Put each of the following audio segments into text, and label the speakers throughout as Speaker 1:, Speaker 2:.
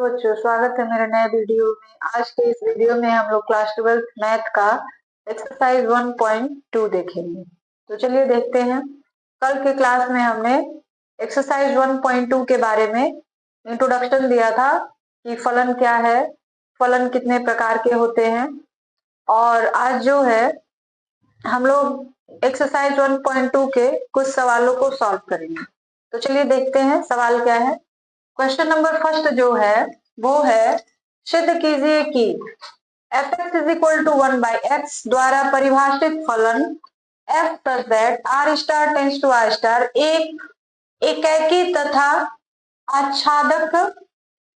Speaker 1: Hello बच्चों, स्वागत है मेरे नए वीडियो में। आज के इस वीडियो में हम लोग क्लास 12th मैथ का एक्सरसाइज 1.2 देखेंगे। तो चलिए देखते हैं। कल के क्लास में हमने एक्सरसाइज 1.2 के बारे में इंट्रोडक्शन दिया था कि फलन क्या है, फलन कितने प्रकार के होते हैं। और आज जो है हम लोग एक्सरसाइज 1.2 के कुछ सवालों को सॉल्व करेंगे। तो चलिए देखते हैं सवाल क्या है। क्वेश्चन नंबर फर्स्ट जो है वो है, सिद्ध कीजिए कि f(x = 1/x) द्वारा परिभाषित फलन f such that r star tends to r star एक एकेकी तथा आच्छादक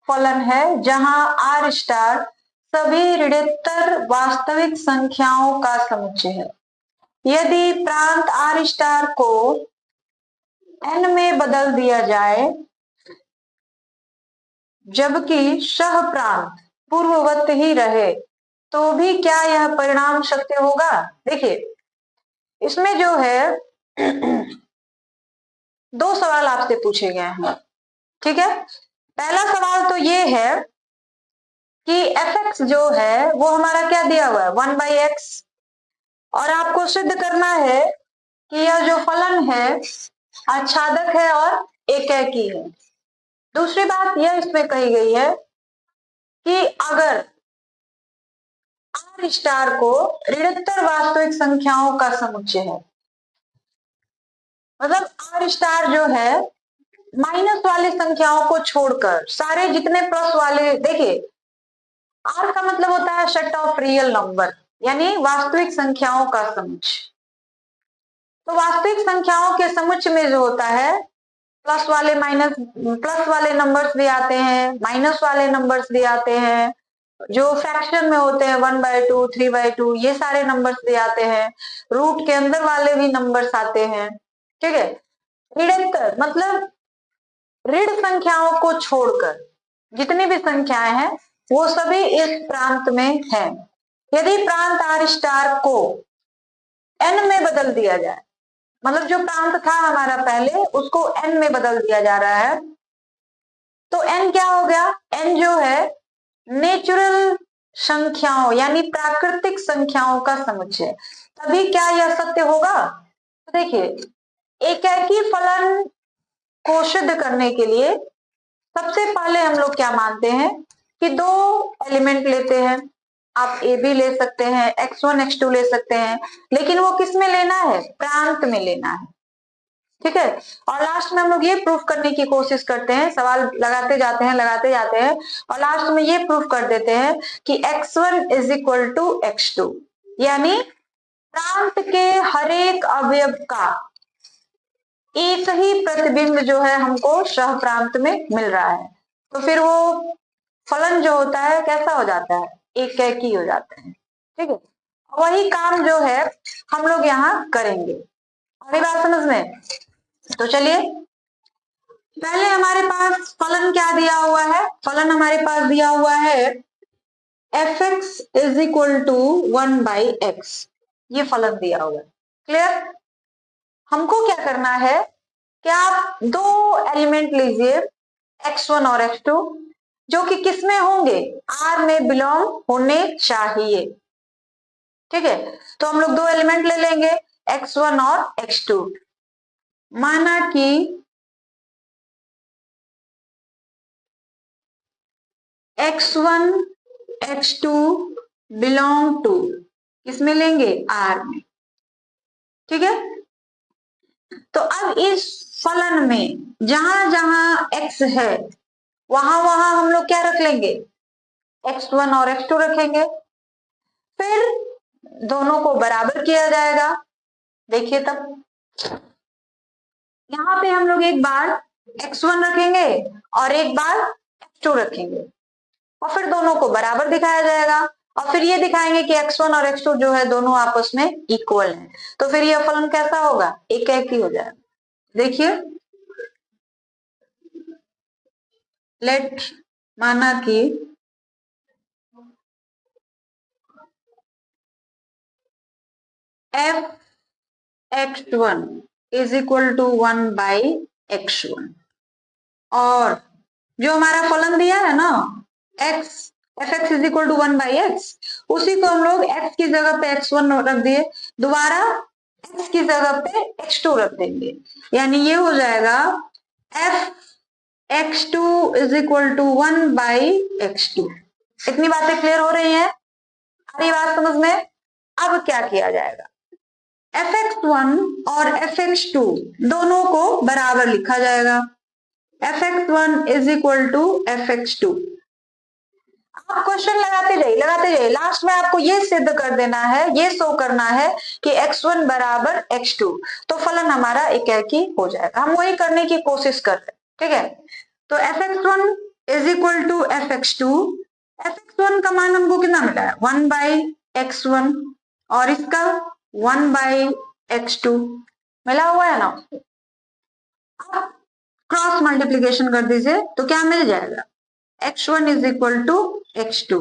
Speaker 1: फलन है जहां r स्टार सभी ऋणात्तर वास्तविक संख्याओं का समुच्चय है। यदि प्रांत r स्टार को n में बदल दिया जाए जबकि सह प्रांत पूर्ववत ही रहे तो भी क्या यह परिणाम सत्य होगा। देखिए इसमें जो है दो सवाल आपसे पूछे गए हैं, ठीक है। पहला सवाल तो ये है कि f(x) जो है वो हमारा क्या दिया हुआ है 1/x, और आपको सिद्ध करना है कि यह जो फलन है आच्छादक है और एकेकी है। दूसरी बात यह इसमें कही गई है कि अगर r स्टार को ऋणात्तर वास्तविक संख्याओं का समुच्चय है, मतलब r स्टार जो है माइनस वाली संख्याओं को छोड़कर सारे जितने प्लस वाले, देखिए r का मतलब होता है सेट ऑफ रियल नंबर, यानी वास्तविक संख्याओं का समुच्चय। तो वास्तविक संख्याओं के समुच्चय में जो होता है प्लस वाले नंबर्स भी आते हैं, माइनस वाले नंबर्स भी आते हैं, जो फ्रैक्शन में होते हैं 1/2, 3/2, ये सारे नंबर्स भी आते हैं, रूट के अंदर वाले भी नंबर्स आते हैं, ठीक है। ऋणात्तर मतलब ऋण संख्याओं को छोड़कर जितनी भी संख्याएं हैं वो सभी इस प्रांत में हैं। यदि प्रांत r स्टार को n में बदल दिया जाए, मतलब जो प्रांत था हमारा पहले उसको n में बदल दिया जा रहा है, तो n क्या हो गया, n जो है नेचुरल संख्याओं यानी प्राकृतिक संख्याओं का समुच्चय। तभी क्या यह सत्य होगा। तो देखिए एकेकी फलन को सिद्ध करने के लिए सबसे पहले हम लोग क्या मानते हैं कि दो एलिमेंट लेते हैं। आप a भी ले सकते हैं, x1 x2 ले सकते हैं, लेकिन वो किस में लेना है, प्रांत में लेना है, ठीक है। और लास्ट में हम लोग ये प्रूफ करने की कोशिश करते हैं, सवाल लगाते जाते हैं और लास्ट में ये प्रूफ कर देते हैं कि x1 = x2, यानी प्रांत के हर एक अवयव का एक ही प्रतिबिंब जो है हमको सह प्रांत में मिल रहा है। तो फिर वो फलन जो होता है कैसा हो जाता है, एकेकी हो जाता है, ठीक है। वही काम जो है हम लोग यहाँ करेंगे। अभी बात समझ में। तो चलिए पहले हमारे पास फलन क्या दिया हुआ है, फलन हमारे पास दिया हुआ है f(x) = 1/x, ये फलन दिया हुआ है, क्लियर। हमको क्या करना है कि आप दो एलिमेंट लीजिए x1 और x2 जो कि किस में होंगे, r में बिलोंग होने चाहिए, ठीक है। तो हम लोग दो एलिमेंट ले लेंगे x1 और x2। माना कि x1 x2 बिलोंग टू किसमें लेंगे, r में, ठीक है। तो अब इस फलन में जहां जहां x है वहां वहां हम लोग क्या रख लेंगे, x1 और x2 रखेंगे। फिर दोनों को बराबर किया जाएगा। देखिए तब यहाँ पे हम लोग एक बार x1 रखेंगे और एक बार x2 रखेंगे और फिर दोनों को बराबर दिखाया जाएगा और फिर ये दिखाएंगे कि x1 और x2 जो है दोनों आपस में इक्वल हैं। तो फिर यह फलन कैसा होगा, एकेकी हो जाएगा। देखिए लेट माना कि f(x1) = 1/x1 और जो हमारा फलन दिया है ना x fx is equal to 1/x, उसी को हम लोग x की जगह पे x1 रख दिए, दोबारा x की जगह पे x2 रख देंगे, यानी ये हो जाएगा f x2 is equal to 1/x2। इतनी बातें क्लियर हो रही हैं? आ रही बात समझ में? अब क्या किया जाएगा, fx1 और fx2 दोनों को बराबर लिखा जाएगा, fx1 is equal to fx2। आप क्वेश्चन लगाते जाइए, लास्ट में आपको ये सिद्ध कर देना है, ये शो करना है कि x1 बराबर x2, तो फलन हमारा एकाकी हो जाएगा। हम वही करने की कोशिश कर रहे हैं, ठीक है। तो fx1 is equal to fx2, fx1 का मान हमको कितना मिला है 1/x1 और इसका 1/x2 मिला हुआ है ना। आप क्रॉस मल्टीप्लीकेशन कर दीजिए तो क्या मिल जाएगा, x1 is equal to x2,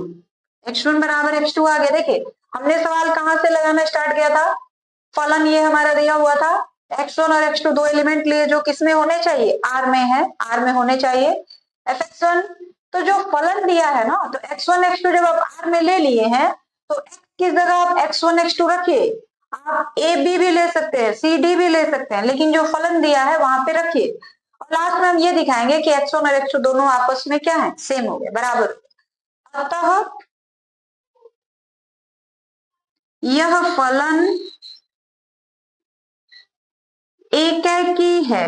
Speaker 1: x1 बराबर x2 आ गया। देखिए हमने सवाल कहां से लगाना स्टार्ट किया था, फलन ये हमारा दिया हुआ था, x1 और x2 दो एलिमेंट लिए जो किसमें होने चाहिए, r में है, r में होने चाहिए। fx1 तो जो फलन दिया है ना, तो x1 x2 जब आप r में ले लिए हैं तो x की जगह आप x1 x2 रखिए, आप a b भी ले सकते हैं, c d भी ले सकते हैं, लेकिन जो फलन दिया है वहां पे रखिए। और लास्ट में हम ये दिखाएंगे कि x1 और x2 दोनों आपस में क्या है, सेम हो गए, बराबर हो गए। अतः यह फलन एकाकी है,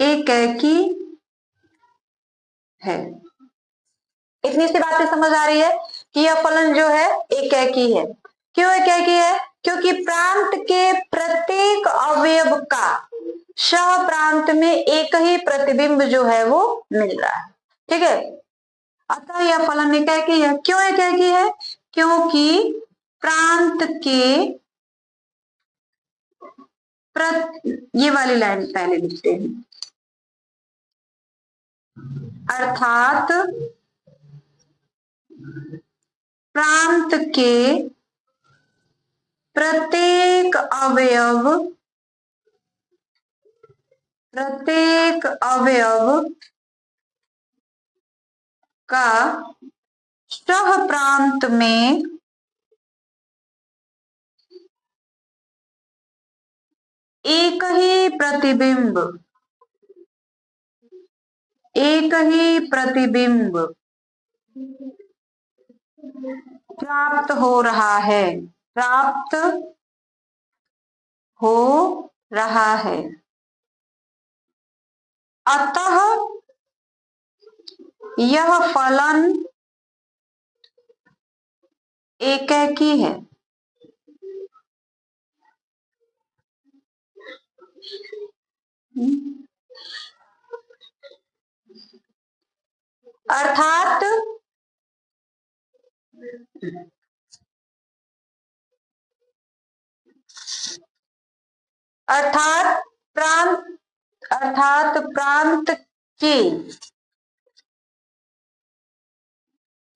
Speaker 1: एकाकी है। इतनी सी बातें समझ आ रही है कि यह फलन जो है एकाकी है। क्यों एकाकी है, क्योंकि प्रांत के प्रत्येक अवयव का सह प्रांत में एक ही प्रतिबिंब जो है वो मिल रहा है, ठीक है। अतः यह फलन एकाकी है। क्यों एकाकी है, क्योंकि प्रांत के ये वाली लाइन पहले लिखते हैं, अर्थात प्रांत के प्रत्येक अवयव का सह प्रांत में एक ही प्रतिबिंब प्राप्त हो रहा है, अतः यह फलन एकाकी है। अर्थात प्रांत के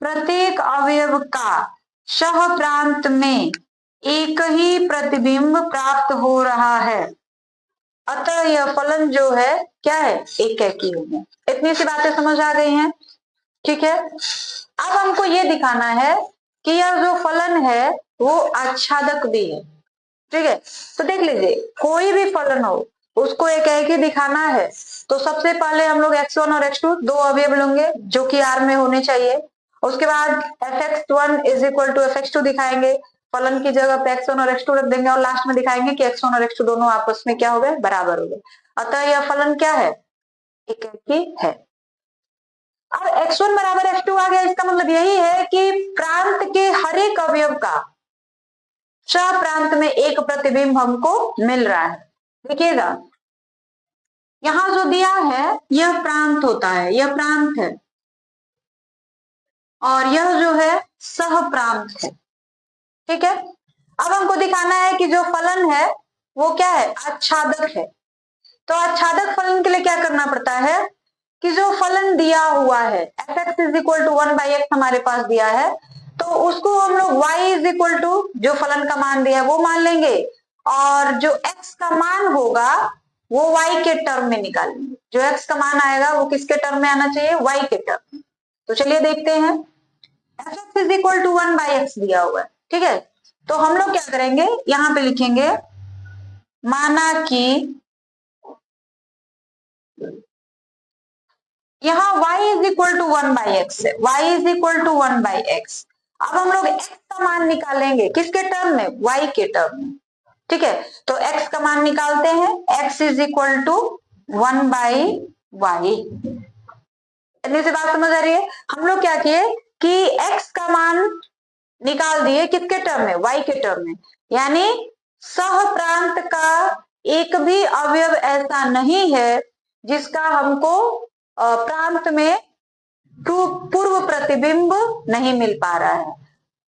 Speaker 1: प्रत्येक अवयव का सह प्रांत में एक ही प्रतिबिंब प्राप्त हो रहा है, अतः यह फलन जो है क्या है, एकाकी हो गया। इतनी सी बातें समझ आ गई हैं, ठीक है। अब हमको ये दिखाना है कि यह जो फलन है वो आच्छादक भी है, ठीक है। तो देख लीजिए कोई भी फलन हो उसको एकाकी दिखाना है तो सबसे पहले हम लोग x1 और x2 दो अवयव लेंगे जो कि r में होने चाहिए, उसके बाद fx1 is equal to fx2 दिखाएंगे, फलन की जगह पे x1 और x2 रख देंगे और लास्ट में दिखाएंगे कि x1 और x2 दोनों आपस में क्या हो गए, बराबर हो गए। अतः यह फलन क्या है, एकाकी है। अब x1 बराबर x2 आ गया, इसका मतलब यही है कि प्रांत के हर एक अवयव का सह प्रांत में एक प्रतिबिंब हमको मिल रहा है। देखिएगा यहां जो दिया है यह प्रांत होता है, यह प्रांत है और यह जो है सह प्रांत है, ठीक है। अब हमको दिखाना है कि जो फलन है वो क्या है, आच्छादक है। तो आच्छादक फलन के लिए क्या करना पड़ता है कि जो फलन दिया हुआ है fx is equal to 1/x हमारे पास दिया है, तो उसको हम लोग y इज इक्वल टू जो फलन का मान दिया है वो मान लेंगे, और जो x का मान होगा वो y के टर्म में निकालेंगे। जो x का मान आएगा वो किसके टर्म में आना चाहिए, y के टर्म में। तो चलिए देखते हैं, f(x) is equal to 1/x दिया हुआ है, ठीक है। तो हम लोग क्या करेंगे, यहां पे लिखेंगे माना कि यहाँ y is equal to 1/x है, y is equal to 1/x। अब हम लोग x का मान निकालेंगे किसके टर्म में, y के टर्म में, ठीक है। तो x का मान निकालते हैं, x is equal to 1/y। इतनी सी बात समझ आ रही है। हम लोग क्या किए कि x का मान निकाल दिए किसके टर्म में, y के टर्म में। यानी सह प्रांत का एक भी अवयव ऐसा नहीं है जिसका हमको प्रांत में पूर्व प्रतिबिंब नहीं मिल पा रहा है।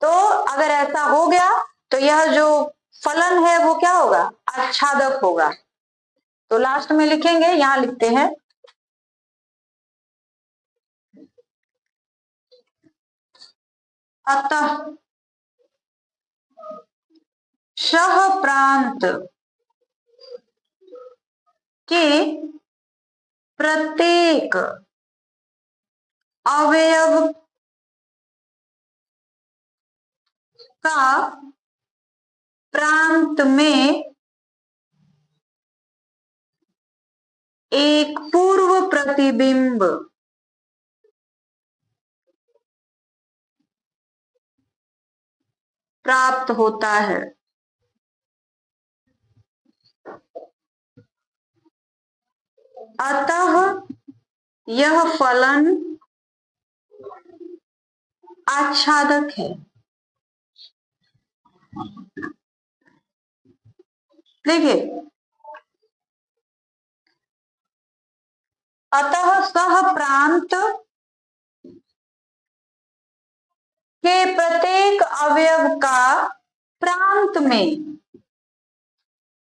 Speaker 1: तो अगर ऐसा हो गया तो यह जो फलन है वो क्या होगा, आच्छादक होगा। तो लास्ट में लिखेंगे, यहां लिखते हैं अतः सह प्रांत के प्रत्येक अवयव का प्रांत में एक पूर्व प्रतिबिंब प्राप्त होता है। अतः यह फलन आच्छादक है। देखिए, अतः सह प्रांत के प्रत्येक अवयव का प्रांत में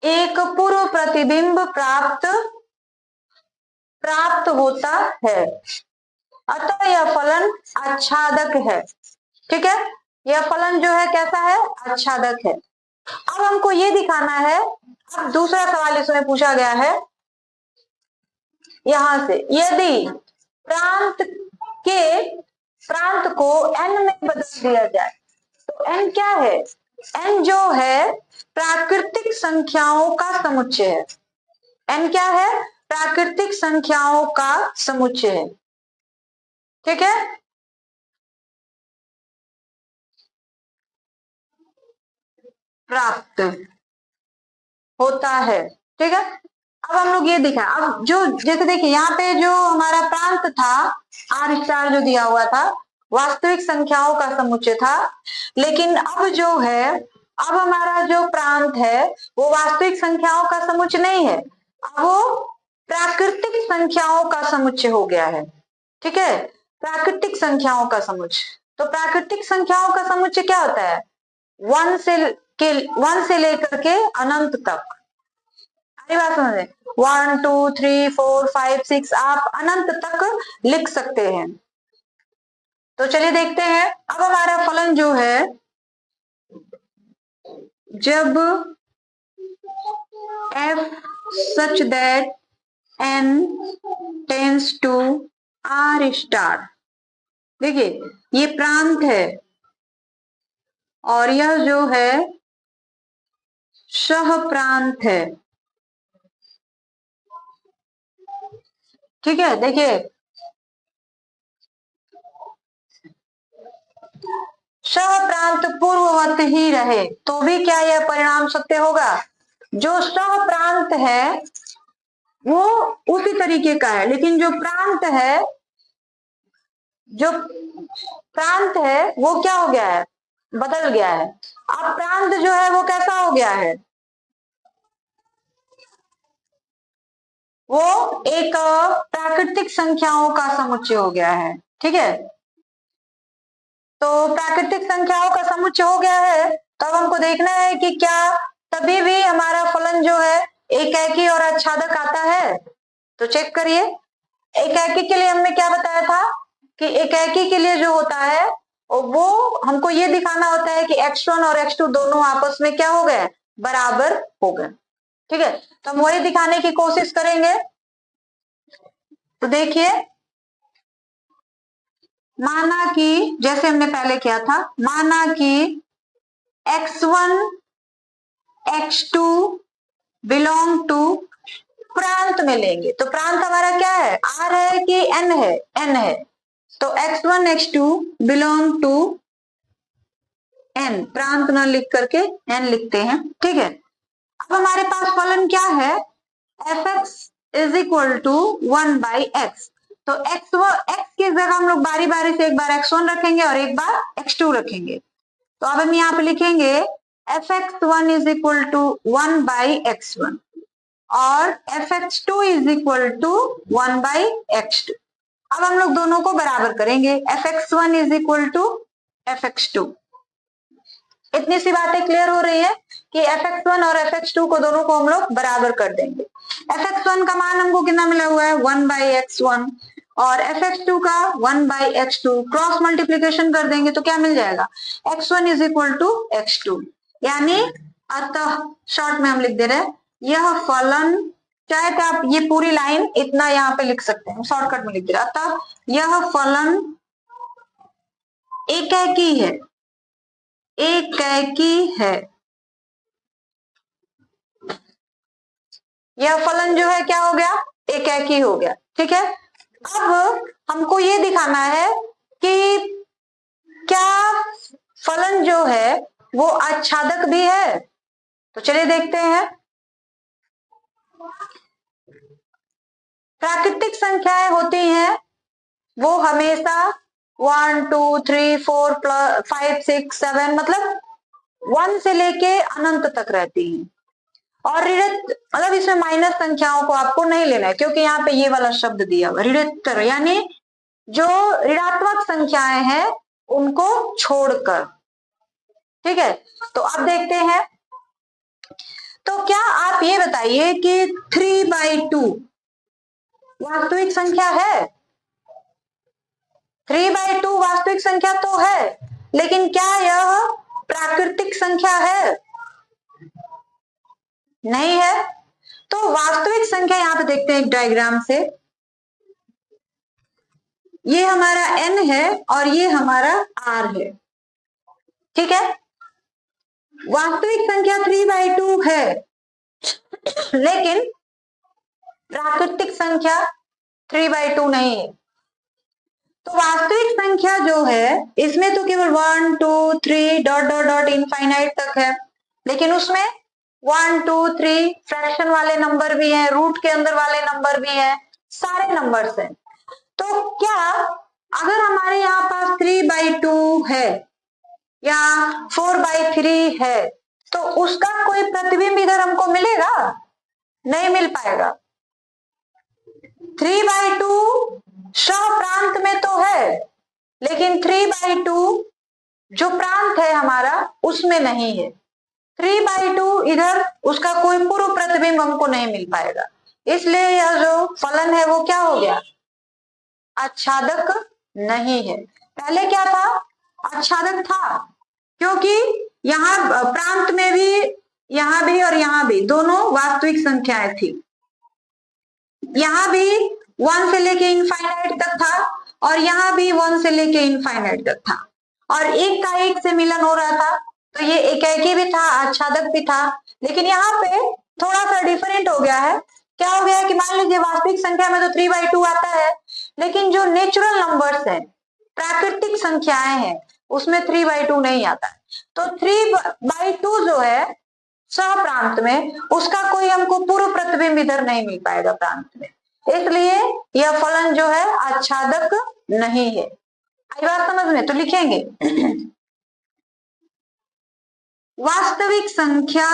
Speaker 1: एक पूर्व प्रतिबिंब प्राप्त होता है। अतः यह फलन आच्छादक है, ठीक है। यह फलन जो है कैसा है, आच्छादक है। अब हमको ये दिखाना है, अब दूसरा सवाल इसमें पूछा गया है यहां से, यदि प्रांत को n में बदल दिया जाए तो n क्या है, n जो है प्राकृतिक संख्याओं का समुच्चय है। n क्या है, प्राकृतिक संख्याओं का समुच्चय है, ठीक है। प्राप्त होता है, ठीक है। अब हम लोग ये दिखा, अब जो जैसे देखिए यहाँ पे जो हमारा प्रांत था r* जो दिया हुआ था वास्तविक संख्याओं का समुच्चय था, लेकिन अब जो है, अब हमारा जो प्रांत है वो वास्तविक संख्याओं का समुच्चय नहीं है, अब वो प्राकृतिक संख्याओं का समुच्चय हो गया है, ठीक है। प्राकृतिक संख्याओं का समुच्चय, तो प्राकृतिक संख्याओं का समुच्चय क्या होता है, 1 से लेकर के अनंत तक। अरे बात समझे, 1 2 3 4 5 6 आप अनंत तक लिख सकते हैं। तो चलिए देखते हैं, अब हमारा फलन जो है, जब f such that n tends to r*, देखिए ये प्रांत है और यह जो है सह प्रांत है, ठीक है। देखिए सह प्रांत पूर्ववत ही रहे तो भी क्या यह परिणाम सत्य होगा। जो सह प्रांत है वो उसी तरीके का है, लेकिन जो प्रांत है वो क्या हो गया है, बदल गया है। अब प्रांत जो है वो कैसा हो गया है, वो एक प्राकृतिक संख्याओं का समुच्चय हो गया है, ठीक है। तो प्राकृतिक संख्याओं का समुच्चय हो गया है, तब हमको देखना है कि क्या तभी भी हमारा फलन जो है एकाकी और आच्छादक आता है। तो चेक करिए, एकाकी के लिए हमने क्या बताया था कि एकाकी के लिए जो होता है वो हमको ये दिखाना होता है कि x1 और x2 दोनों आपस में क्या हो गए, बराबर हो गए, ठीक है। तो हम वही दिखाने की कोशिश करेंगे। तो देखिए, माना कि जैसे हमने पहले किया था, माना कि x1 x2 बिलोंग टू, प्रांत में लेंगे तो प्रांत हमारा क्या है, r है कि n है, n है। तो x1 x2 belong to n, प्रांत न लिख करके n लिखते हैं, ठीक है। अब हमारे पास फलन क्या है, f(x) is equal to 1/x। तो x की जगह हम लोग बारी बारी से एक बार x1 रखेंगे और एक बार x2 रखेंगे। तो अब हम यहाँ पे लिखेंगे fx1 is equal to 1/x1 और fx2 is equal to 1/x2। अब हम लोग दोनों को बराबर करेंगे, fx1 is equal to fx2। इतनी सी बातें क्लियर हो रही है कि fx1 और fx2 को दोनों को हम लोग बराबर कर देंगे। fx1 का मान हमको कितना मिला हुआ है, 1/x1 और fx2 का 1/x2, क्रॉस मल्टीप्लीकेशन कर देंगे तो क्या मिल जाएगा, x1 is equal to x2। यानी अतः शॉर्ट में हम लिख दे रहे हैं, यह फलन, चाहे तो आप ये पूरी लाइन इतना यहाँ पे लिख सकते हैं, शॉर्टकट में लिख दे रहे हैं, अतः यह फलन एकेकी है, एकेकी है। यह फलन जो है क्या हो गया, एकेकी हो गया, ठीक है। अब हमको ये दिखाना है कि क्या फलन जो है वो आच्छादक भी है। तो चलिए देखते हैं। प्राकृतिक संख्याएं होती हैं वो हमेशा 1 2 3 4 5 6 7 मतलब 1 से लेके अनंत तक रहती हैं। और ऋणित मतलब इसमें माइनस संख्याओं को आपको नहीं लेना है, क्योंकि यहाँ पे ये वाला शब्द दिया हुआ ऋणित्तर, यानी जो ऋणात्मक संख्याएं हैं उनको छोड़कर, ठीक है। तो अब देखते हैं, तो क्या आप ये बताइए कि 3/2 वास्तविक संख्या है। 3/2 वास्तविक संख्या तो है, लेकिन क्या यह प्राकृतिक संख्या है, नहीं है। तो वास्तविक संख्या यहां पे देखते हैं एक डायग्राम से, ये हमारा n है और ये हमारा r है, ठीक है। वास्तविक संख्या 3/2 है, लेकिन प्राकृतिक संख्या 3/2 नहीं है। तो वास्तविक संख्या जो है इसमें तो केवल 1 2 3 डॉट डॉट डॉट इनफाइनाइट तक है, लेकिन उसमें 1 2 3 फ्रैक्शन वाले नंबर भी हैं, रूट के अंदर वाले नंबर भी हैं, सारे नंबर्स हैं। तो क्या अगर हमारे यहाँ पास 3/2 है या 4/3 है तो उसका कोई प्रतिबिंब इधर हमको मिलेगा, नहीं मिल पाएगा। 3/2 सह प्रांत में तो है, लेकिन 3/2 जो प्रांत है हमारा उसमें नहीं है। 3/2 इधर उसका कोई पूर्व प्रतिबिंब हमको नहीं मिल पाएगा, इसलिए यह जो फलन है वो क्या हो गया, आच्छादक नहीं है। पहले क्या था, आच्छादक था, क्योंकि यहाँ प्रांत में भी, यहाँ भी और यहाँ भी दोनों वास्तविक संख्याएं थी। यहाँ भी 1 से लेके इनफाइनाइट तक था और यहाँ भी 1 से लेके इनफाइनाइट तक था, और एक का एक से मिलन हो रहा था, तो ये एकेकी भी था, आच्छादक भी था। लेकिन यहाँ पे थोड़ा सा डिफरेंट हो गया है। क्या हो गया कि मान लीजिए वास्तविक संख्या में तो 3/2 आता है, लेकिन जो नेचुरल नंबर्स हैं, प्राकृतिक संख्याएं हैं, उसमें 3/2 नहीं आता है। तो 3/2 जो है सह प्रांत में, उसका कोई हमको पूर्व प्रतिबिंब इधर नहीं मिल पाएगा प्रांत में, इसलिए यह फलन जो है आच्छादक नहीं है। आई बात समझ में? तो लिखेंगे वास्तविक संख्या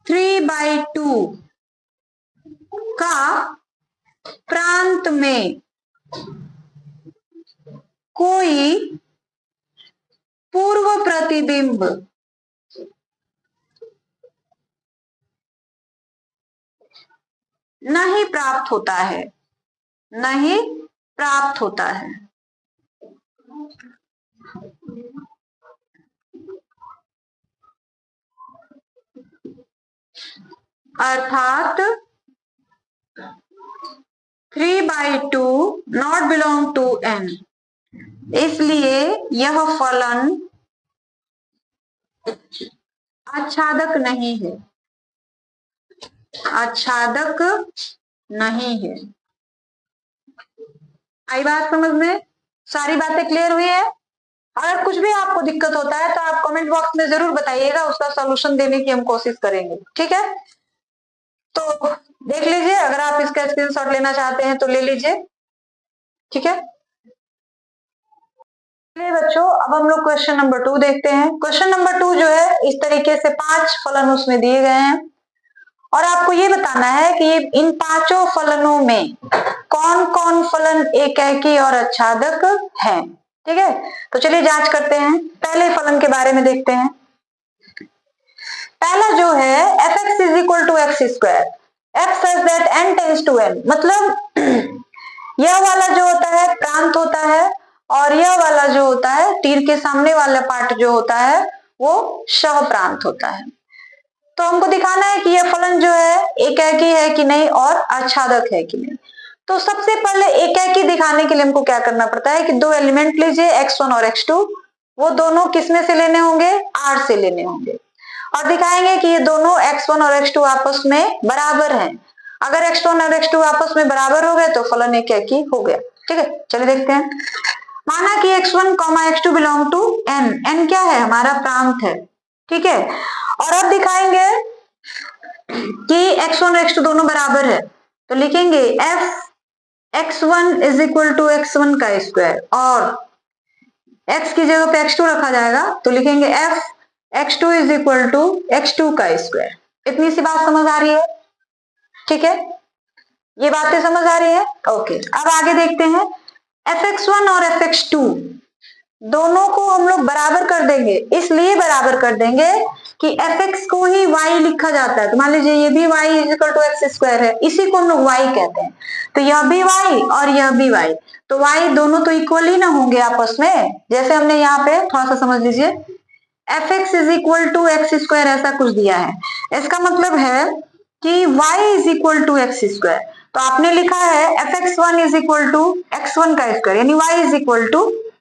Speaker 1: 3/2 का प्रांत में कोई पूर्व प्रतिबिंब नहीं प्राप्त होता है, नहीं प्राप्त होता है। अर्थात 3/2 नॉट बिलोंग टू n, इसलिए यह फलन आच्छादक नहीं है, आच्छादक नहीं है। आई बात समझ में? सारी बातें क्लियर हुई है? अगर कुछ भी आपको दिक्कत होता है तो आप कमेंट बॉक्स में जरूर बताइएगा, उसका सॉल्यूशन देने की हम कोशिश करेंगे, ठीक है? तो देख लीजिए, अगर आप इसका स्क्रीनशॉट लेना चाहते हैं तो ले लीजिए, ठीक है? चलिए बच्चों, अब हम लोग क्वेश्चन नंबर 2 देखते हैं। क्वेश्चन नंबर 2 जो है, इस तरीके से 5 फलन उसमें दिए गए हैं और आपको ये बताना है कि इन पांचों फलनों में कौन कौन फलन एकाकी और आच्छादक है, ठीक है? तो चलिए जांच करते हैं। पहले फलन के बारे में देखते हैं। पहला जो है f(x = x²), f such that n tends to n, मतलब यह वाला जो होता है प्रांत होता है और यह वाला जो होता है तीर के सामने वाला पार्ट जो होता है वो सह प्रांत होता है। तो हमको दिखाना है कि यह फलन जो है एकाकी है कि नहीं और आच्छादक है कि नहीं। तो सबसे पहले एकाकी दिखाने के लिए हमको क्या करना पड़ता है कि दो एलिमेंट लीजिए x1 और x2, वो दोनों किसमें से लेने होंगे? r से लेने होंगे और दिखाएंगे कि ये दोनों x1 और x2 आपस में बराबर हैं। अगर x1 और x2 आपस में बराबर हो गए तो फलन एकाकी हो गया, ठीक है? चलिए देखते हैं। माना कि x1, x2 belong to n, n क्या है? हमारा प्रांत है, ठीक है? और अब दिखाएंगे कि x1 और x2 दोनों बराबर है, तो लिखेंगे f(x1 = x1² और x की जगह पे x2 रखा जाएगा, तो लिखेंगे f(x2 = x2²। इतनी सी बात समझ आ रही है, ठीक है? ये बातें समझ आ रही है? ओके, अब आगे देखते हैं। f(x1 और f(x2) दोनों को हम लोग बराबर कर देंगे, इसलिए बराबर कर देंगे कि fx को ही y लिखा जाता है। तो मान लीजिए ये भी y = x² है, इसी को हम लोग y कहते हैं। तो यह भी y और यह भी y, तो y दोनों तो इक्वल ही ना होंगे आपस में। जैसे हमने यहाँ पे थोड़ा सा समझ लीजिए, fx = x² ऐसा कुछ दिया है, इसका मतलब है कि y = x²। तो आपने लिखा है f(x1 = x1²) यानी y =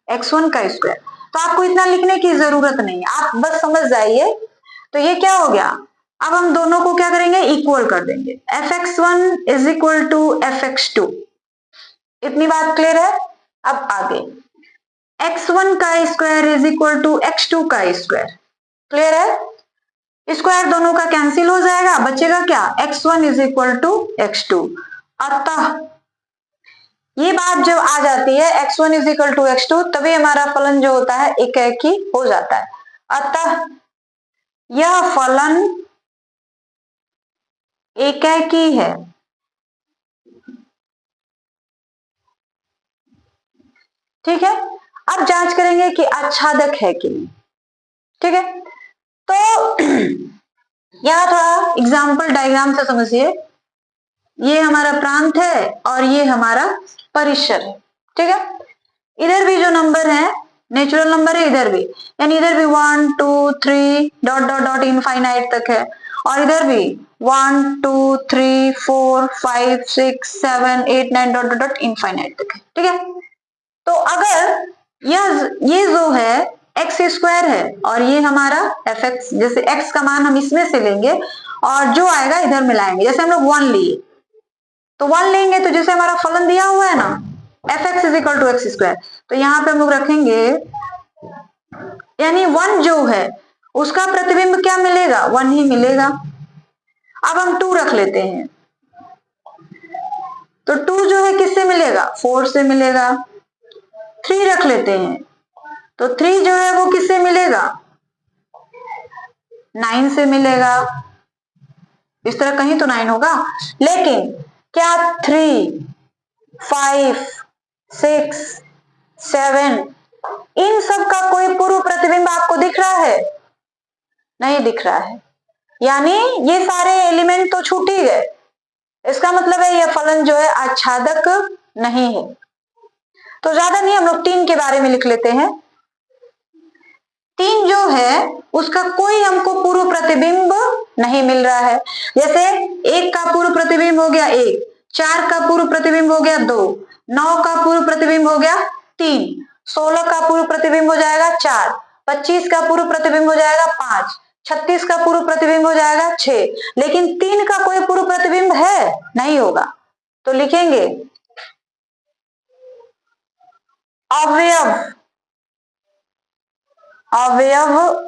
Speaker 1: x1²। तो आपको इतना लिखने की जरूरत नहीं, आप बस समझ जाइए। तो ये क्या हो गया? अब हम दोनों को क्या करेंगे? इक्वल कर देंगे। f(x1 = f(x2), इतनी बात क्लियर है? अब आगे x1² = x2², क्लियर है? स्क्वायर दोनों का कैंसिल हो जाएगा, बचेगा क्या? x1 = x2। अतः ये बात जब आ जाती है x1 = x2, तभी हमारा फलन जो होता है एकाकी हो जाता है। अतः यह फलन एकाकी है, ठीक है? अब जांच करेंगे कि आच्छादक है कि नहीं, ठीक है? तो यहां थोड़ा एग्जाम्पल डायग्राम से समझिए। ये हमारा प्रांत है और ये हमारा परिसर है, ठीक है? इधर भी जो नंबर है नेचुरल नंबर है, इधर भी, यानी इधर भी 1 2 3 डॉट डॉट डॉट इनफाइनाइट तक है, और इधर भी 1 2 3 4 5 6 7 8 9 डॉट डॉट डॉट इनफाइनाइट तक है, ठीक है? तो अगर ये जो है x² है और ये हमारा fx, जैसे x का मान हम इसमें से लेंगे और जो आएगा इधर मिलाएंगे। जैसे हम लोग 1 लिए तो 1 लेंगे, तो जैसे हमारा फलन दिया हुआ है ना f(x = x²), तो यहाँ पे हम लोग रखेंगे, यानी 1 जो है उसका प्रतिबिंब क्या मिलेगा? 1 ही मिलेगा। अब हम 2 रख लेते हैं, तो 2 जो है किससे मिलेगा? 4 से मिलेगा। 3 रख लेते हैं, तो 3 जो है वो किससे मिलेगा? 9 से मिलेगा। इस तरह कहीं तो 9 होगा, लेकिन क्या 3 5 6 7 इन सब का कोई पूर्व प्रतिबिंब आपको दिख रहा है? नहीं दिख रहा है, यानी ये सारे एलिमेंट तो छूट ही गए। इसका मतलब है यह फलन जो है आच्छादक नहीं है। तो ज्यादा नहीं, हम लोग 3 के बारे में लिख लेते हैं। 3 जो है उसका कोई हमको पूर्व प्रतिबिंब नहीं मिल रहा है। जैसे 1 का पूर्व प्रतिबिंब हो गया 1, 4 का पूर्व प्रतिबिंब हो गया 2, 9 का पूर्व प्रतिबिंब हो गया 3, 16 का पूर्व प्रतिबिंब हो जाएगा 4, 25 का पूर्व प्रतिबिंब हो जाएगा 5, 36 का पूर्व प्रतिबिंब हो जाएगा 6, लेकिन 3 का कोई पूर्व प्रतिबिंब है नहीं होगा। तो लिखेंगे अवयव, अवयव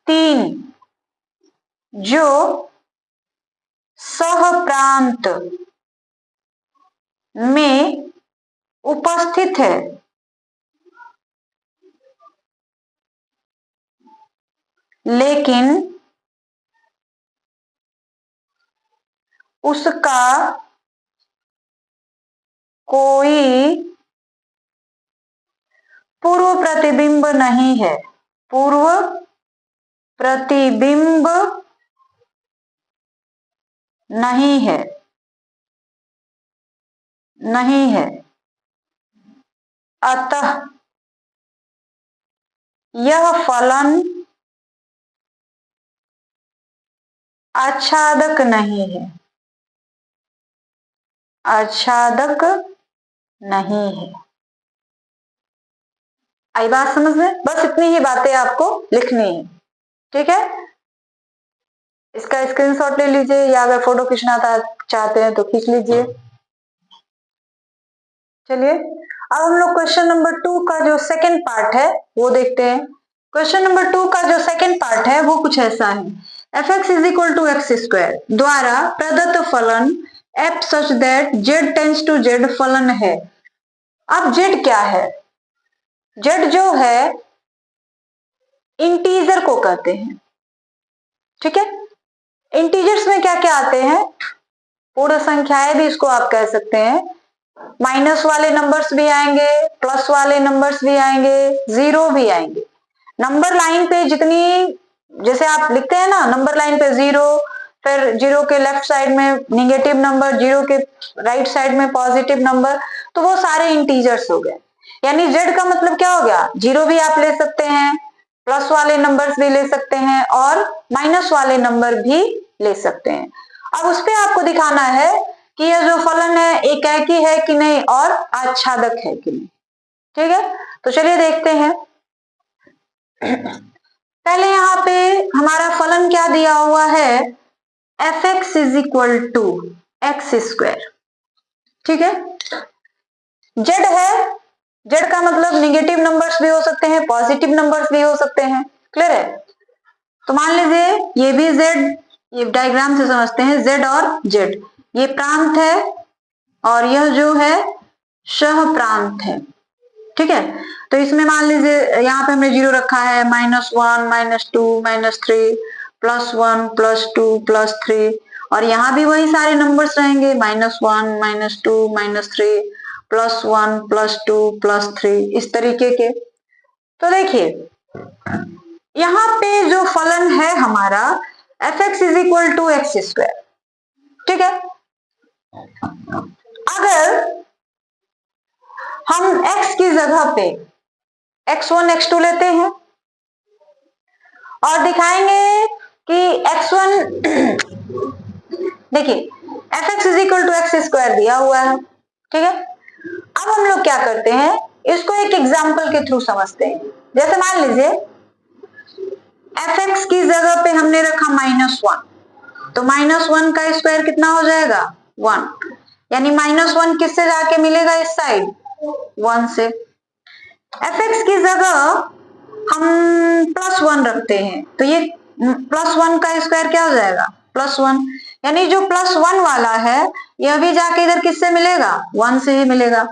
Speaker 1: तीन जो सहप्रांत में उपस्थित है लेकिन उसका कोई पूर्व प्रतिबिंब नहीं है, पूर्व प्रतिबिंब नहीं है, नहीं है, अतः यह फलन आच्छादक नहीं है, आच्छादक नहीं है। आई बात समझ में? बस इतनी ही बातें आपको लिखनी है, ठीक है। इसका स्क्रीनशॉट ले लीजिए या अगर फोटो खींचना चाहते हैं तो खींच लीजिए। चलिए अब हम लोग क्वेश्चन नंबर 2 का जो सेकंड पार्ट है वो देखते हैं। क्वेश्चन नंबर 2 का जो सेकंड पार्ट है वो कुछ ऐसा है, f(x = x² द्वारा प्रदत्त फलन f such that z tends to z फलन है। अब z क्या है? z जो है इंटीजर को कहते हैं, ठीक है। इंटीजर्स में क्या क्या आते हैं? पूर्ण संख्याएं भी इसको आप कह सकते हैं, माइनस वाले नंबर्स भी आएंगे, प्लस वाले नंबर्स भी आएंगे, जीरो भी आएंगे। नंबर लाइन पे जितनी, जैसे आप लिखते हैं ना नंबर लाइन पे 0, फिर 0 के लेफ्ट साइड में निगेटिव नंबर, 0 के राइट साइड में पॉजिटिव नंबर, तो वो सारे इंटीजर्स हो गए। यानी z का मतलब क्या हो गया? 0 भी आप ले सकते हैं, प्लस वाले नंबर्स भी ले सकते हैं और माइनस वाले नंबर भी ले सकते हैं। अब उस पर आपको दिखाना है कि यह जो फलन है एकाकी है कि नहीं और आच्छादक है कि नहीं, ठीक है। तो चलिए देखते हैं। पहले यहाँ पे हमारा फलन क्या दिया हुआ है? f(x = x², ठीक है। z है, z का मतलब निगेटिव नंबर्स भी हो सकते हैं, पॉजिटिव नंबर्स भी हो सकते हैं, क्लियर है। तो मान लीजिए ये भी z, ये डायग्राम से समझते हैं, z और z, ये प्रांत है और यह जो है सह प्रांत है, ठीक है। तो इसमें मान लीजिए यहाँ पे हमने 0 रखा है, -1 -2 -3 +1 +2 +3, और यहाँ भी वही सारे नंबर्स रहेंगे, -1 -2 -3 +1 +2 +3, इस तरीके के। तो देखिए यहाँ पे जो फलन है हमारा f(x = x², ठीक है। अगर हम x की जगह पे x1 x2 लेते हैं और दिखाएंगे कि x1 देखिए f(x = x² दिया हुआ है, ठीक है। अब हम लोग क्या करते हैं, इसको एक एग्जाम्पल के थ्रू समझते हैं। जैसे मान लीजिए f(x) की जगह पे हमने रखा -1, तो -1 का स्क्वायर कितना हो जाएगा? 1, यानी -1 किससे जाके मिलेगा? इस साइड 1 से। f(x) की जगह हम +1 रखते हैं, तो ये +1 का स्क्वायर क्या हो जाएगा? +1, यानी जो +1 वाला है यह भी जाके इधर किससे मिलेगा? 1 से ही मिलेगा।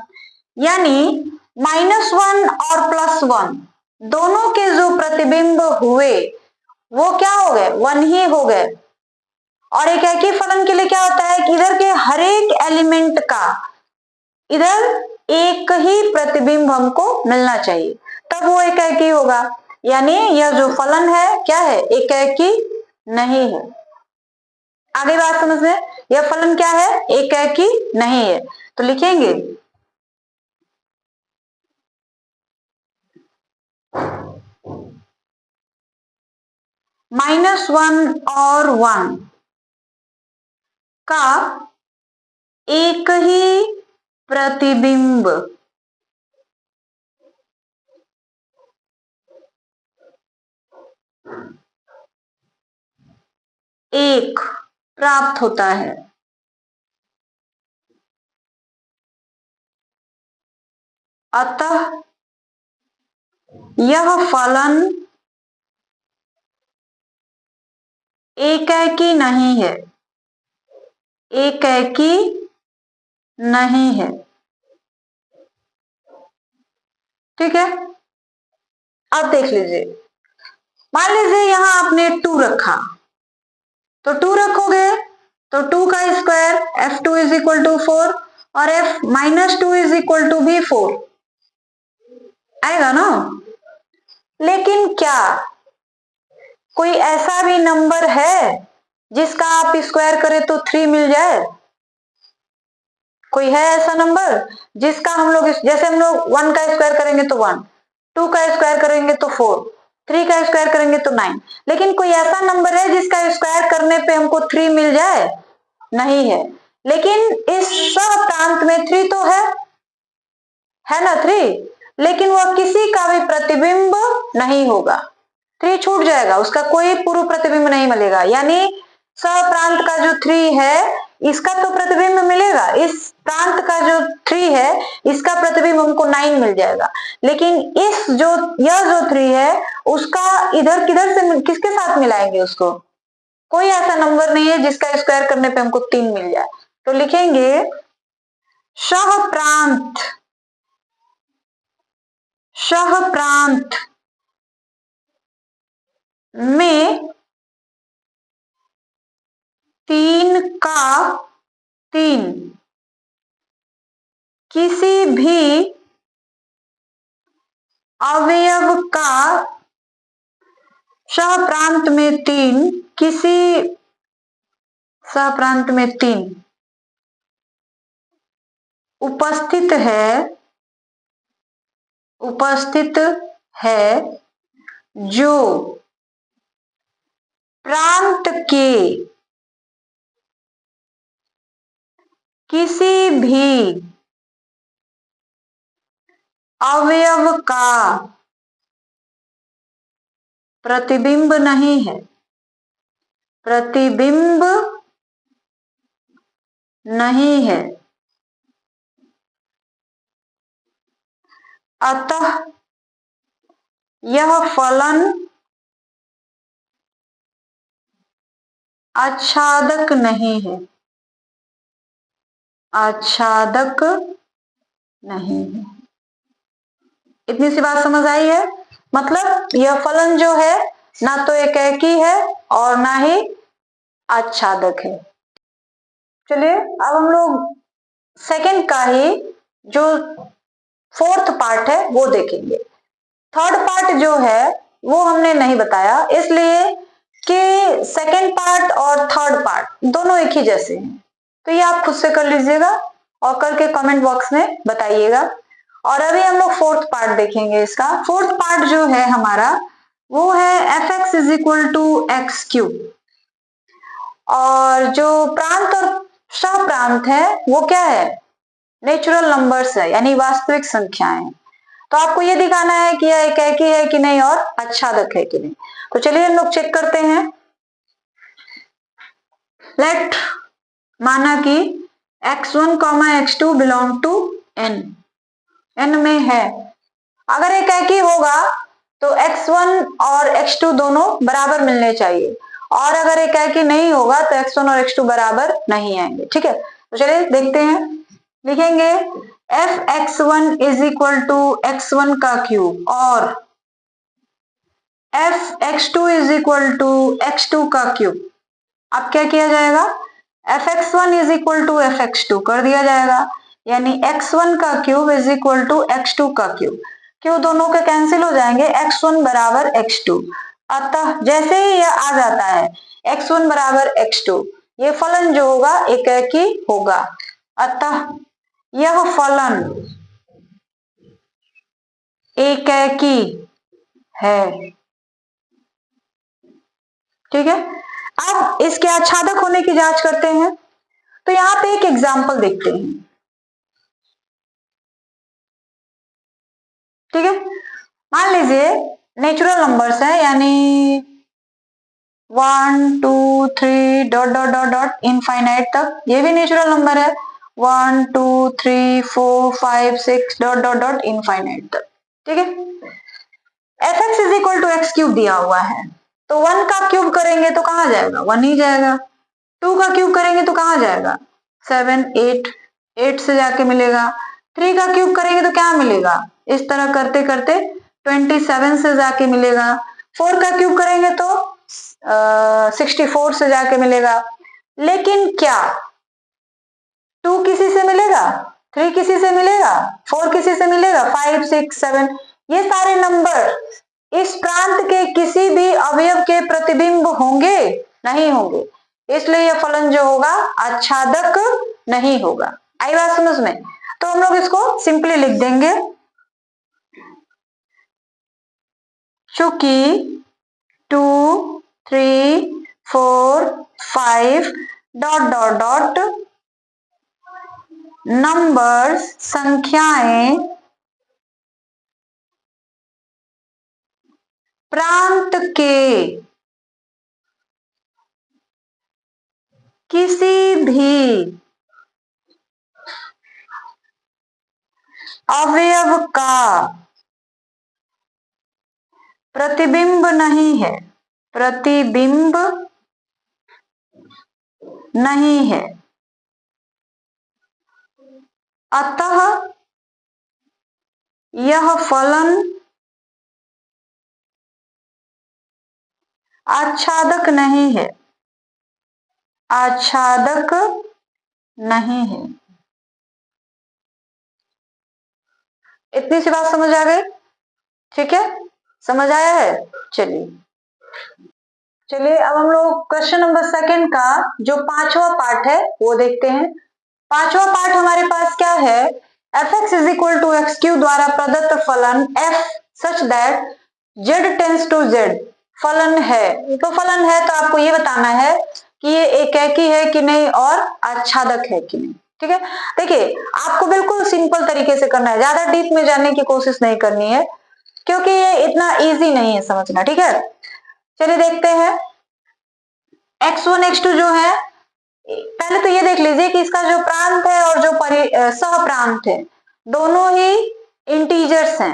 Speaker 1: यानी -1 और +1 दोनों के जो प्रतिबिंब हुए वो क्या हो गए? 1 ही हो गए। और एक एकी फलन के लिए क्या होता है कि इधर के हर एक एलिमेंट का इधर एक ही प्रतिबिंब हमको मिलना चाहिए, तब वो एकाकी होगा। यानी यह जो फलन है क्या है? एकाकी नहीं है। आगे बात समझ में, यह फलन क्या है? एकाकी नहीं है। तो लिखेंगे -1 और 1 का एक ही प्रतिबिंब एक प्राप्त होता है। अतः यह फलन एकैकी नहीं है, एकैकी नहीं है। ठीक है, अब देख लीजिए, मान लीजिए यहां आपने 2 रखा, तो 2 रखोगे तो 2 का square f2 is equal to 4 और f minus 2 is equal to भी 4 आएगा ना। लेकिन क्या कोई ऐसा भी नंबर है जिसका आप स्क्वायर करें तो 3 मिल जाए? कोई है ऐसा नंबर जिसका हम लोग, जैसे हम लोग 1 का स्क्वायर करेंगे तो 1, 2 का स्क्वायर करेंगे तो 4, 3 का स्क्वायर करेंगे तो 9, लेकिन कोई ऐसा नंबर है जिसका स्क्वायर करने पे हमको 3 मिल जाए? नहीं है। लेकिन इस सहप्रांत में 3 तो है ना 3, लेकिन वह किसी का भी प्रतिबिंब नहीं होगा। 3 छूट जाएगा, उसका कोई पूर्व प्रतिबिंब नहीं मिलेगा। यानी सहप्रांत का जो 3 है इसका तो प्रतिबिंब मिलेगा, इस प्रांत का जो 3 है इसका प्रतिबिंब हमको 9 मिल जाएगा, लेकिन यह जो 3 है उसका इधर किधर से किसके साथ मिलाएंगे उसको? कोई ऐसा नंबर नहीं है जिसका स्क्वायर करने पे हमको 3 मिल जाए। तो लिखेंगे सहप्रांत में 3 का 3 किसी भी अवयव का सहप्रांत में 3 किसी सहप्रांत में 3 उपस्थित है जो प्रांत के किसी भी अवयव का प्रतिबिंब नहीं है, प्रतिबिंब नहीं है। अतः यह फलन आच्छादक नहीं है, आच्छादक नहीं है। इतनी सी बात समझ आई है? मतलब यह फलन जो है ना तो एकैकी है और ना ही आच्छादक है। चलिए अब हम लोग सेकंड का ही जो 4th पार्ट है वो देखेंगे। 3rd पार्ट जो है वो हमने नहीं बताया, इसलिए कि सेकंड पार्ट और 3rd पार्ट दोनों एक ही जैसे हैं, तो ये आप खुद से कर लीजिएगा और करके कमेंट बॉक्स में बताइएगा। और अभी हम लोग 4th पार्ट देखेंगे। इसका 4th पार्ट जो है हमारा वो है f(x) is equal to x cube, और जो प्रांत और सहप्रांत है वो क्या है? नेचुरल नंबर्स है, यानी वास्तविक संख्याएं। तो आपको ये दिखाना है कि यह एकैकी है कि नहीं और आच्छादक है कि नहीं। तो चलिए हम लोग चेक करते हैं। लेट माना कि x1, x2 belong to n में है। अगर एकैकी होगा तो x1 और x2 दोनों बराबर मिलने चाहिए, और अगर एकैकी नहीं होगा तो x1 और x2 बराबर नहीं आएंगे। ठीक है, तो चलिए देखते हैं। लिखेंगे f(x1) is equal to x1 का क्यूब और f(x2) is equal to x2 का क्यूब। अब क्या किया जाएगा? f(x1) is equal to f(x2) कर दिया जाएगा, यानी x1 का cube is equal to x2 का क्यूब। क्यों दोनों के कैंसिल हो जाएंगे, x1 बराबर x2। अतः जैसे ही यह आ जाता है x1 बराबर x2, ये फलन जो होगा एकैकी होगा। अतः यह फलन एकैकी है। ठीक है। अब इसके आच्छादक होने की जांच करते हैं। तो यहाँ पे एक एग्जाम्पल देखते हैं, ठीक है। मान लीजिए नेचुरल नंबर्स है, यानी 1 2 3 dot dot dot dot infinite तक, ये भी नेचुरल नंबर है। 1 2 3 4 5 6 डॉट डॉट डॉट इनफाइनाइट तक, ठीक है। F x is equal to x cube दिया हुआ है, तो 1 का क्यूब करेंगे तो कहां जाएगा, 1 ही जाएगा। 2 का क्यूब करेंगे तो कहां जाएगा, 7 8, 8 से जाके मिलेगा। 3 का क्यूब करेंगे तो क्या मिलेगा, इस तरह करते करते 27 से जाके मिलेगा। 4 का क्यूब करेंगे तो 64 से जाके मिलेगा। लेकिन क्या 2 किसी से मिलेगा, 3 किसी से मिलेगा, 4 किसी से मिलेगा, 5 6 7, ये सारे नंबर इस प्रांत के किसी भी अवयव के प्रतिबिंब होंगे, नहीं होंगे। इसलिए यह फलन जो होगा आच्छादक नहीं होगा। आई बात समझ में? तो हम लोग इसको सिंपली लिख देंगे, चूंकि 2 3 4 5 डॉट डॉट डॉट नंबर्स संख्याएं प्रांत के किसी भी अवयव का प्रतिबिंब नहीं है, प्रतिबिंब नहीं है। अतः यह फलन आच्छादक नहीं है, आच्छादक नहीं है। इतनी सी बात समझ आ गई? ठीक है, समझ आया है? चलिए चलिए अब हम लोग क्वेश्चन नंबर 2 का जो 5वां पार्ट है वो देखते हैं। 5वां पार्ट हमारे पास क्या है, f x is equal to x cube द्वारा प्रदत्त फलन f such that z tends to z फलन है। तो फलन है तो आपको ये बताना है कि ये एकेकी है कि नहीं और आच्छादक है कि नहीं, ठीक है। देखिए आपको बिल्कुल सिंपल तरीके से करना है, ज्यादा डीप में जाने की कोशिश नहीं करनी है क्योंकि ये इतना इजी नहीं है समझना, ठीक है। चलिए देखते हैं x1 x2 जो है, पहले तो ये देख लीजिए कि इसका जो प्रांत है और जो सह प्रांत है दोनों ही इंटीजर्स हैं,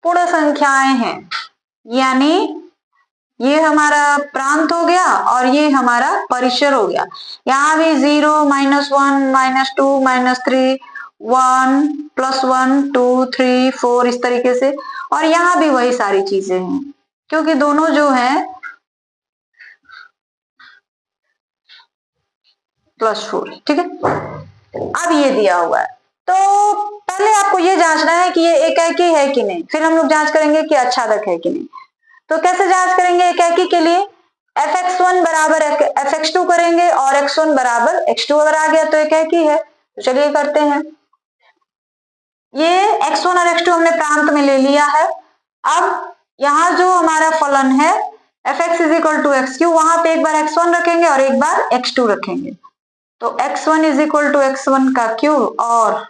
Speaker 1: पूर्ण संख्याएं हैं। यानी ये हमारा प्रांत हो गया और ये हमारा परिसर हो गया। यहाँ भी 0 -1 -2 -3 1 +1 2 3 4 इस तरीके से, और यहाँ भी वही सारी चीजें हैं क्योंकि दोनों जो है +4, ठीक है। अब ये दिया हुआ है तो पहले आपको ये जांचना है कि ये एकेकी है कि नहीं, फिर हम लोग जांच करेंगे कि आच्छादक है कि नहीं। तो कैसे जांच करेंगे एकेकी के लिए, fx1 बराबर fx2 करेंगे और x1 बराबर x2 अगर आ गया तो एकेकी है। तो चलिए करते हैं, ये x1 और x2 हमने प्रांत में ले लिया है। अब यहाँ जो हमारा फलन है fx is equal to x cube, वहां पे एक बार x1 रखेंगे और एक बार x2 रखेंगे। तो x1 is equal to x1 का क्यूब और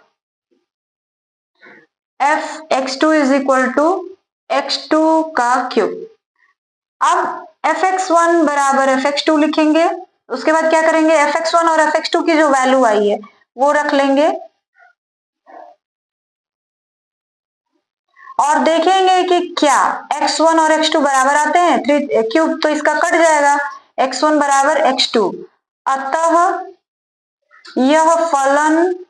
Speaker 1: x2 is equal to x2 का क्यूब। अब fx1 बराबर fx2 लिखेंगे, उसके बाद क्या करेंगे fx1 और fx2 की जो वैल्यू आई है वो रख लेंगे और देखेंगे कि क्या x1 और x2 बराबर आते हैं। 3 क्यूब तो इसका कट जाएगा, x1 बराबर x2, अतः यह फलन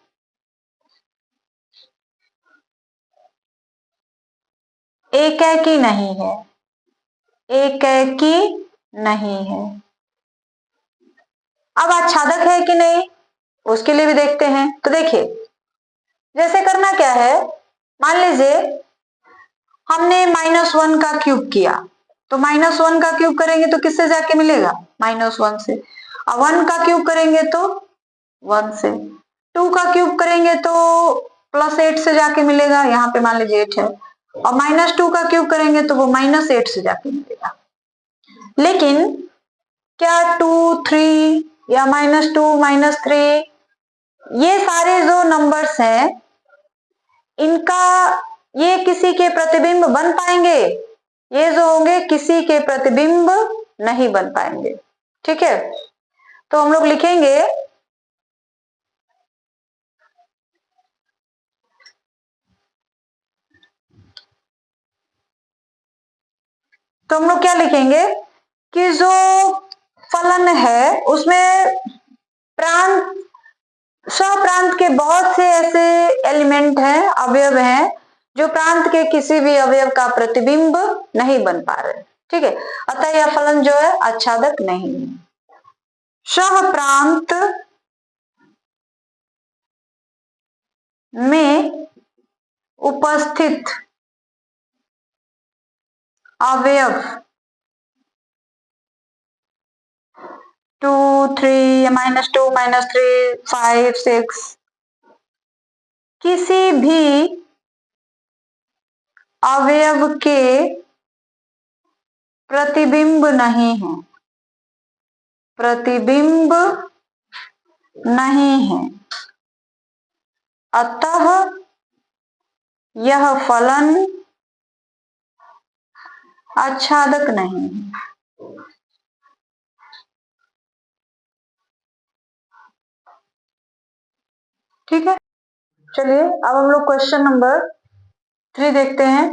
Speaker 1: एकेकी नहीं है, एकेकी नहीं है। अब आच्छादक है कि नहीं उसके लिए भी देखते हैं। तो देखिए जैसे करना क्या है, मान लीजिए हमने -1 का क्यूब किया, तो -1 का क्यूब करेंगे तो किससे जाके मिलेगा, -1 से। अब 1 का क्यूब करेंगे तो 1 से। 2 का क्यूब करेंगे तो +8 से जाके मिलेगा, यहाँ पे मान लीजिए 8 है। और -2 का क्यूब करेंगे तो वो -8 से जाके मिलेगा। लेकिन क्या 2, 3 या -2, -3 ये सारे जो नंबर्स हैं इनका ये किसी के प्रतिबिंब बन पाएंगे? ये जो होंगे किसी के प्रतिबिंब नहीं बन पाएंगे। ठीक है, तो हम लोग लिखेंगे तो हम लोग क्या लिखेंगे कि जो फलन है उसमें प्रांत स्वप्रांत के बहुत से ऐसे एलिमेंट हैं, अवयव हैं जो प्रांत के किसी भी अवयव का प्रतिबिंब नहीं बन पा रहे। ठीक है, अतः यह फलन जो है आच्छादक नहीं है। सह प्रांत में उपस्थित अवयव 2, 3, -2, -3, 5, 6 किसी भी अवयव के प्रतिबिंब नहीं है, प्रतिबिंब नहीं है, अतः यह फलन आच्छादक नहीं है। ठीक है, चलिए अब हम लोग क्वेश्चन नंबर 3 देखते हैं।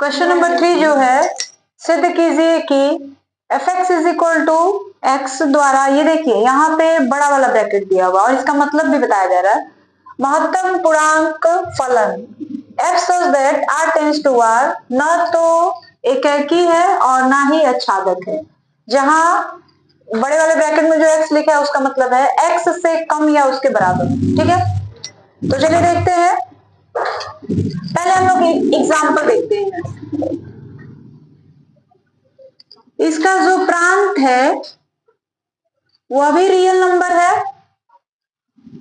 Speaker 1: क्वेश्चन नंबर 3 जो है, सिद्ध कीजिए कि f(x) = x द्वारा, ये देखिए यहाँ पे बड़ा वाला ब्रैकेट दिया हुआ और इसका मतलब भी बताया जा रहा है, महत्तम पूर्णांक फलन f such that r tends to r न तो एकेकी है और ना ही आच्छादक है। जहां बड़े वाले ब्रैकेट में जो x लिखा है उसका मतलब है x से कम या उसके बराबर। ठीक है, तो चलिए देखते हैं। पहले हम लोग एग्जाम्पल देखते हैं। इसका जो प्रांत है वह भी रियल नंबर है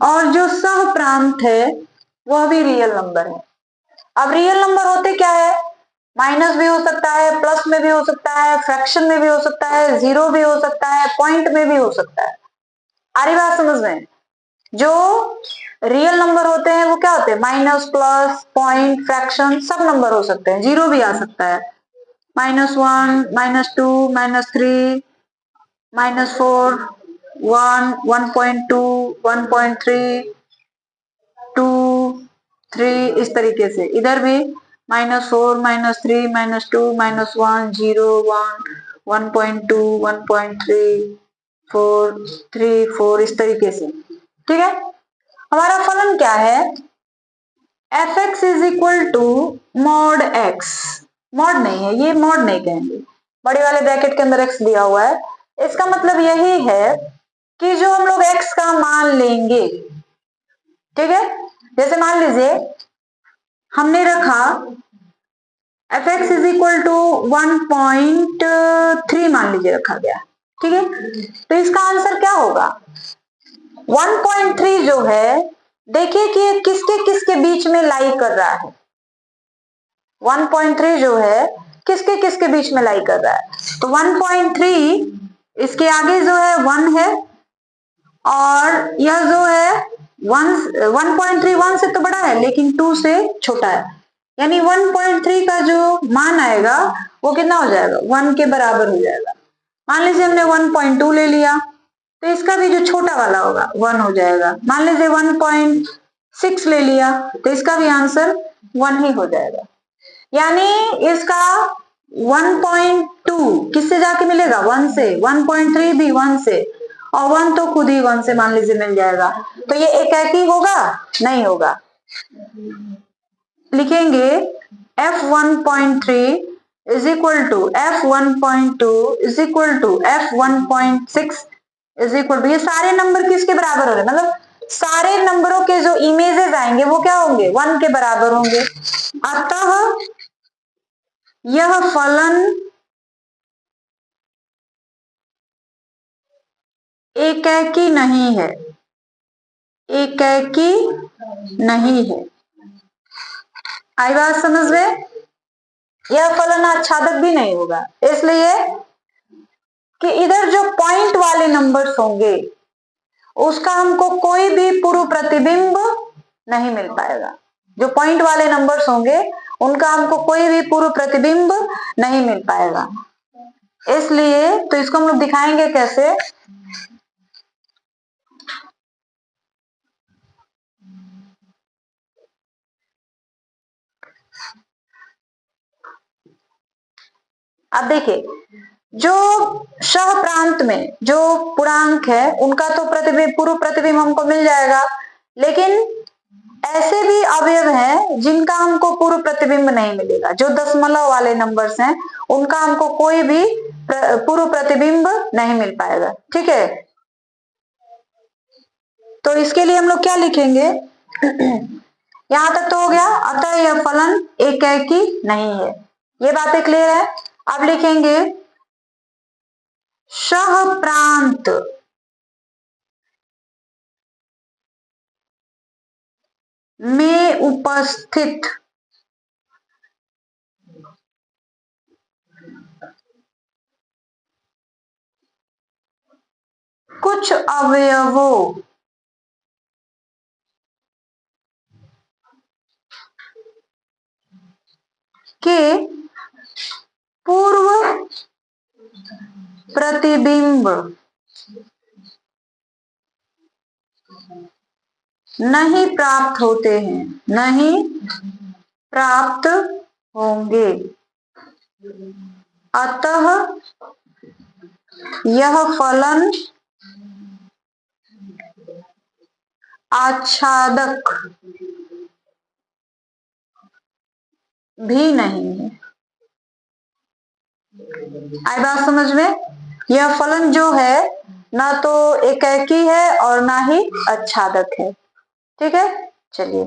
Speaker 1: और जो सह प्रांत है वह भी रियल नंबर है। अब रियल नंबर होते क्या है, माइनस भी हो सकता है, प्लस में भी हो सकता है, फ्रैक्शन में भी हो सकता है, जीरो भी हो सकता है, पॉइंट में भी हो सकता है। आ रही बात समझ में? जो रियल नंबर होते हैं वो क्या होते हैं, माइनस, प्लस, पॉइंट, फ्रैक्शन सब नंबर हो सकते हैं, जीरो भी आ सकता है, -1, -2, -3, -4, 1, 1.2, 1.3, 2, 3 इस तरीके से। इधर भी -4, -3, -2, -1, 0, 1, 1.2, 1.3, 4, 3, 4 इस तरीके से। ठीक है, हमारा फलन क्या है, f(x) = mod x। मॉड नहीं है, ये मॉड नहीं कहेंगे, बड़े वाले ब्रैकेट के अंदर x दिया हुआ है। इसका मतलब यही है कि जो हम लोग x का मान लेंगे, ठीक है, जैसे मान लीजिए हमने रखा f(x) = 1.3 मान लीजिए रखा गया। ठीक है, तो इसका आंसर क्या होगा, 1.3 जो है, देखिए कि किसके किसके बीच में लाई कर रहा है। 1.3 जो है किसके किसके बीच में लाई कर रहा है, तो 1.3 इसके आगे जो है 1 है और यह जो है 1.3 1 से तो बड़ा है लेकिन 2 से छोटा है, यानी 1.3 का जो मान आएगा वो कितना हो जाएगा, 1 के बराबर हो जाएगा। मान लीजिए हमने 1.2 ले लिया तो इसका भी जो छोटा वाला होगा 1 हो जाएगा। मान लीजिए 1.6 ले लिया तो इसका भी आंसर 1 ही हो जाएगा। यानी इसका 1.2 किससे जाके मिलेगा, 1 से, 1.3 भी 1 से और 1 तो खुद ही 1 से मान लीजिए मिल जाएगा। तो ये एकाकी होगा, नहीं होगा। लिखेंगे f1.3 is equal to f1.2 is equal to f1.6 is equal to, ये सारे नंबर किसके बराबर हो रहे हैं, मतलब सारे नंबरों के जो इमेजेस आएंगे वो क्या होंगे, 1 के बराबर होंगे। अतः यह फलन एकाकी नहीं है, एकाकी नहीं है। आई बात समझ में? यह फलन आच्छादक भी नहीं होगा, इसलिए कि इधर जो पॉइंट वाले नंबर्स होंगे उसका हमको कोई भी पूर्व प्रतिबिंब नहीं मिल पाएगा। जो पॉइंट वाले नंबर्स होंगे उनका हमको कोई भी पूर्व प्रतिबिंब नहीं मिल पाएगा। इसलिए तो इसको हम लोग दिखाएंगे कैसे। अब देखिए, जो सह प्रांत में जो पूर्णांक है उनका तो प्रतिबिंब पूर्व प्रतिबिंब हमको मिल जाएगा, लेकिन ऐसे भी अवयव हैं जिनका हमको पूर्व प्रतिबिंब नहीं मिलेगा। जो दशमलव वाले नंबर्स हैं उनका हमको कोई भी पूर्व प्रतिबिंब नहीं मिल पाएगा। ठीक है, तो इसके लिए हम लोग क्या लिखेंगे? यहां तक तो हो गया। अतः यह फलन एकेकी नहीं है, ये बातें क्लियर है। अब लिखेंगे सह प्रांत में उपस्थित कुछ अवयवों के पूर्व प्रतिबिंब नहीं प्राप्त होते हैं, नहीं प्राप्त होंगे। अतः यह फलन आच्छादक भी नहीं है। आई बात समझ में? यह फलन जो है ना तो एकेकी है और ना ही आच्छादक है। ठीक है, चलिए।